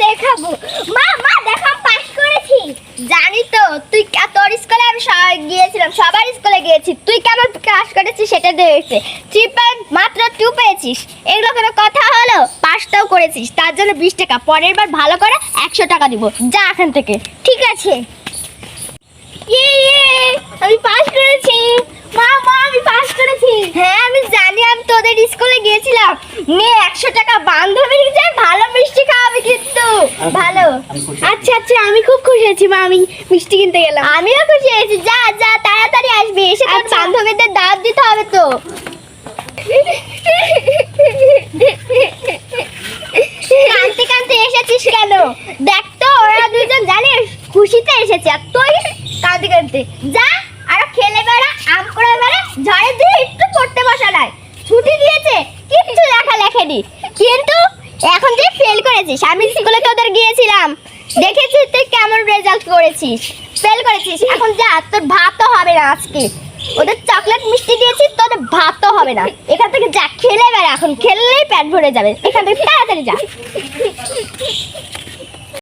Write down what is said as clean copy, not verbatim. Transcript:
দেখাবো। মা মা দেখো আমি পাস করেছি। জানি তো তুই তোর স্কুলে আমি গিয়েছিলাম, সবার স্কুলে গিয়েছি, তুই কেমন পাস করেছিস সেটা দেখেছে। 3 মাত্র 2 পেয়েছিস, এগুলো কোনো কথা হলো? পাসটাও করেছিস, তার জন্য 20 টাকা, পরের বার ভালো করে 100 টাকা দিব। যা এখান থেকে। ঠিক আছে। আমি পাস করেছি। মা মা আমি পাস করেছি। হ্যাঁ আমি জানি, আমি তোদের স্কুলে গিয়েছিলাম। নে 100 টাকা, বান্ধবী যে ভালো মিষ্টি খাওয়াবে কিন্তু। ভালো। আচ্ছা আচ্ছা আমি খুব খুশি হয়েছি মা, আমি মিষ্টি কিনতে গেলাম। আমিও খুশি হয়েছি। যা যা তাড়াতাড়ি আসবি, এসে তোর বান্ধবীদের দাওয়াত দিতে হবে তো। কাঁদতে কাঁদতে এসেছিস কেন? দেখ তো ওরা দুজন জানিস খুশিতে এসেছে, আর তুই কাঁদতে কাঁদতে। যা আরো খেলে বেড়া, আম করে বেড়া, ঝড়ে দিয়ে একটু পড়তে বসা নাই। ছুটি দিয়েছে কিচ্ছু লেখা লেখেনি, কিন্তু এখন যে ফেল করেছিস। আমি স্কুলে তোদের গিয়েছিলাম, দেখেছিস তুই কেমন রেজাল্ট করেছিস, ফেল করেছিস। এখন যা, তোর ভাতও হবে না আজকে। ওদের চকলেট মিষ্টি দিয়েছিস, তোদের ভাতও হবে না। এখান থেকে যা, খেলে বেড়া, এখন খেললেই পেট ভরে যাবে। এখান থেকে তাড়াতাড়ি যা।